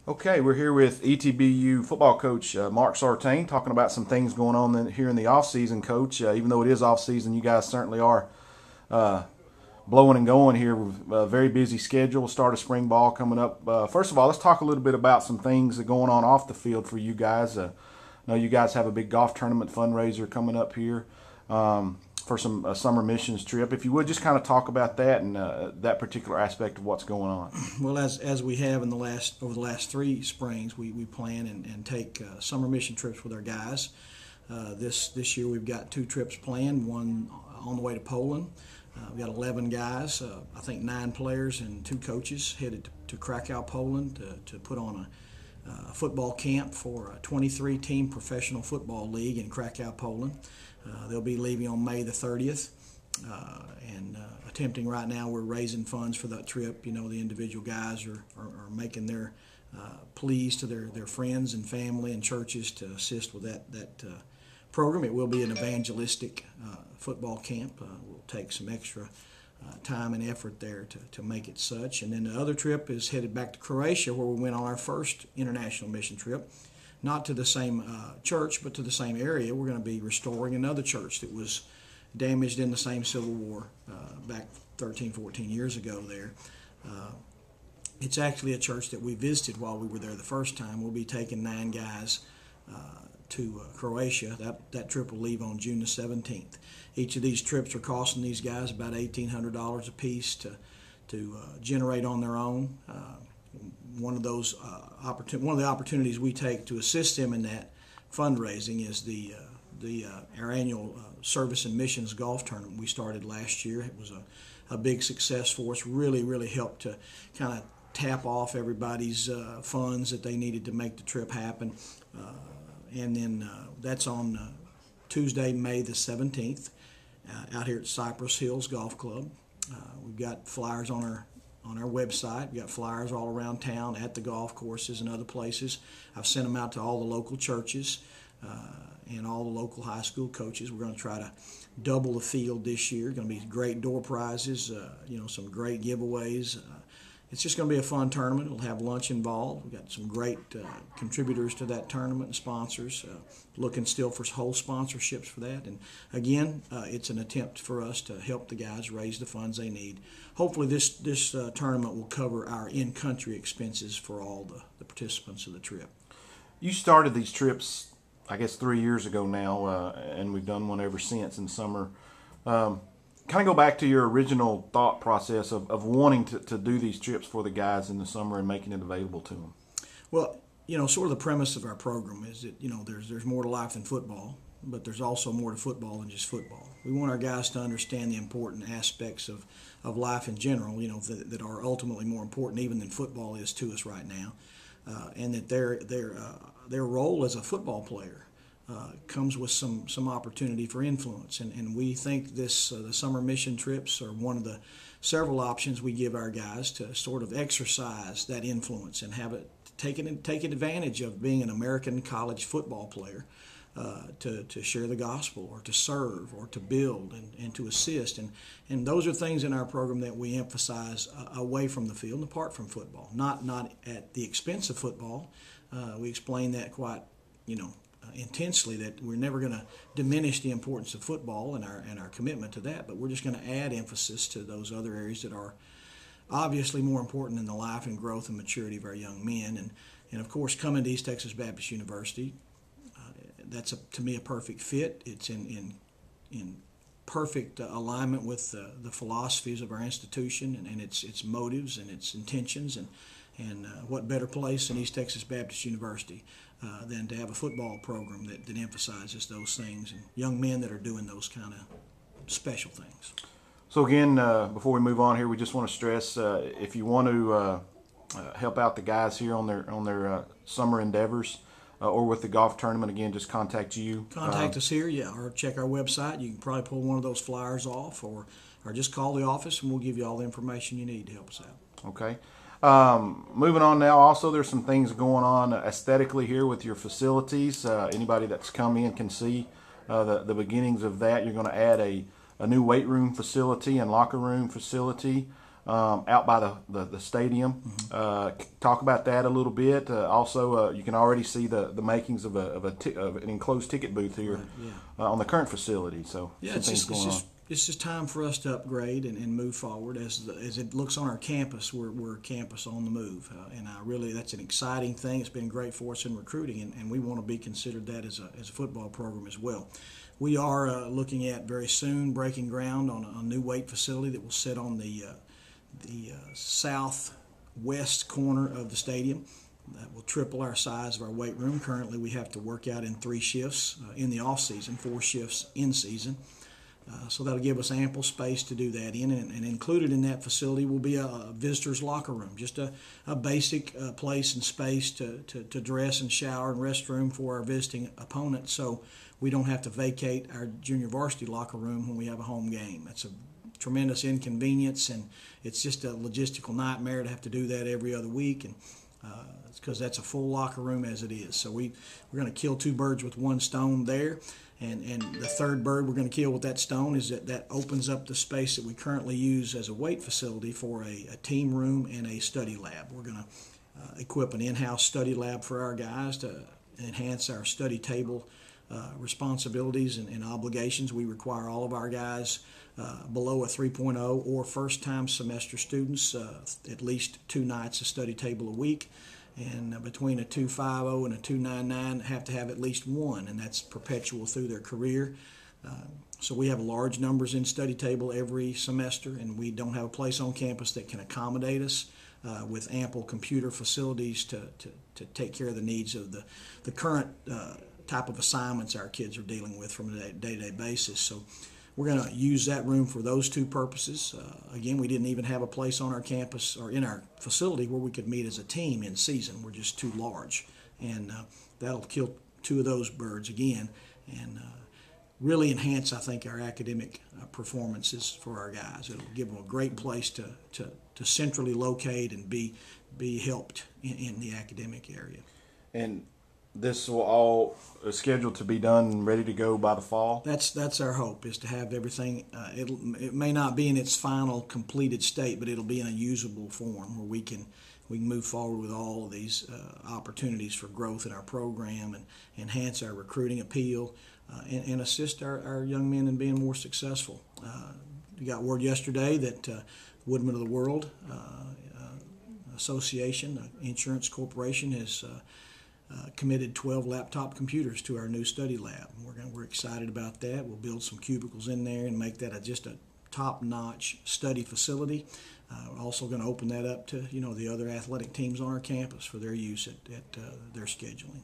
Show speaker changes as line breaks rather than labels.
Okay, we're here with ETBU football coach Mark Sartain talking about some things going on here in the offseason, Coach. Even though it is offseason, you guys certainly are blowing and going here with a very busy schedule, start of spring ball coming up. First of all, let's talk a little bit about some things that are going on off the field for you guys. I know you guys have a big golf tournament fundraiser coming up here for some summer missions trip. If you would just kind of talk about that and that particular aspect of what's going on.
Well, as we have over the last 3 springs, we plan and take summer mission trips with our guys. This year we've got 2 trips planned, one on the way to Poland. We've got 11 guys, I think 9 players and 2 coaches headed to Krakow, Poland to put on a football camp for a 23-team professional football league in Krakow, Poland. They'll be leaving on May the 30th and attempting right now. We're raising funds for that trip. You know, the individual guys are making their pleas to their friends and family and churches to assist with that program. It will be an evangelistic football camp. We'll take some extra time and effort there to make it such. And then the other trip is headed back to Croatia, where we went on our first international mission trip. Not to the same church, but to the same area. We're going to be restoring another church that was damaged in the same Civil War back 13, 14 years ago there. It's actually a church that we visited while we were there the first time. We'll be taking 9 guys to Croatia. That trip will leave on June the 17th. Each of these trips are costing these guys about $1,800 a piece to generate on their own. One of the opportunities we take to assist them in that fundraising is our annual service and missions golf tournament we started last year. It was a big success for us. Really helped to kind of tap off everybody's funds that they needed to make the trip happen. And then that's on Tuesday, May the 17th, out here at Cypress Hills Golf Club. We've got flyers on our website. We've got flyers all around town at the golf courses and other places. I've sent them out to all the local churches and all the local high school coaches. We're going to try to double the field this year. Going to be great door prizes, some great giveaways. It's just going to be a fun tournament. We'll have lunch involved. We've got some great contributors to that tournament and sponsors. Looking still for whole sponsorships for that. And again, it's an attempt for us to help the guys raise the funds they need. Hopefully this tournament will cover our in-country expenses for all the participants of the trip.
You started these trips, I guess, 3 years ago now, and we've done one ever since in summer. Kind of go back to your original thought process of wanting to do these trips for the guys in the summer and making it available to them.
Well, sort of the premise of our program is that, there's more to life than football, but there's also more to football than just football. We want our guys to understand the important aspects of life in general, that are ultimately more important even than football is to us right now, and that their role as a football player comes with some opportunity for influence, and we think the summer mission trips are one of the several options we give our guys to sort of exercise that influence and have it taken advantage of being an American college football player, to share the gospel or to serve or to build and to assist, and those are things in our program that we emphasize away from the field and apart from football, not at the expense of football. We explain that quite intensely, that we're never going to diminish the importance of football and our commitment to that, but we're just going to add emphasis to those other areas that are obviously more important in the life and growth and maturity of our young men. And of course, coming to East Texas Baptist University, that's to me a perfect fit. It's in perfect alignment with the philosophies of our institution and its motives and its intentions, and what better place in East Texas Baptist University than to have a football program that emphasizes those things and young men that are doing those kind of special things.
So again, before we move on here, we just want to stress, if you want to help out the guys here on their summer endeavors or with the golf tournament, again, just contact you.
Contact us here, or check our website. You can probably pull one of those flyers off, or just call the office and we'll give you all the information you need to help us out.
Okay. Moving on now, also there's some things going on aesthetically here with your facilities. Anybody that's come in can see the beginnings of that. You're going to add a new weight room facility and locker room facility. out by the stadium. Talk about that a little bit. Also, you can already see the makings of an enclosed ticket booth here
Right, yeah.
on the current facility. So
Yeah,
some things going on.
it's just time for us to upgrade and move forward. As it looks on our campus, we're a campus on the move, and really that's an exciting thing. It's been great for us in recruiting, and we want to be considered that as a football program as well. We are looking at very soon breaking ground on a new weight facility that will sit on the southwest corner of the stadium. That will triple our size of our weight room. Currently, we have to work out in 3 shifts in the off season, 4 shifts in season. So that'll give us ample space to do that in, and included in that facility will be a visitor's locker room, just a basic place and space to dress and shower and restroom for our visiting opponent, so we don't have to vacate our junior varsity locker room when we have a home game. That's a tremendous inconvenience, and it's just a logistical nightmare to have to do that every other week, and it's because that's a full locker room as it is. So we're going to kill 2 birds with 1 stone there. And the third bird we're going to kill with that stone is that opens up the space that we currently use as a weight facility for a team room and a study lab. We're going to equip an in-house study lab for our guys to enhance our study table responsibilities and obligations. We require all of our guys below a 3.0 or first-time semester students at least 2 nights of study table a week. And between a 2.50 and a 2.99 have to have at least 1, and that's perpetual through their career. So we have large numbers in study table every semester, and we don't have a place on campus that can accommodate us with ample computer facilities to take care of the needs of the current type of assignments our kids are dealing with from a day-to-day basis. So we're going to use that room for those 2 purposes. Again, we didn't even have a place on our campus or in our facility where we could meet as a team in season. We're just too large. And that'll kill 2 of those birds again and really enhance, I think, our academic performances for our guys. It'll give them a great place to centrally locate and be helped in the academic area.
And this will all scheduled to be done and ready to go by the fall?
That's our hope, is to have everything. It may not be in its final completed state, but it'll be in a usable form where we can move forward with all of these opportunities for growth in our program and enhance our recruiting appeal and assist our young men in being more successful. We got word yesterday that Woodmen of the World Association, Insurance Corporation, has committed 12 laptop computers to our new study lab. We're excited about that. We'll build some cubicles in there and make that just a top-notch study facility. We're also going to open that up to the other athletic teams on our campus for their use at their scheduling.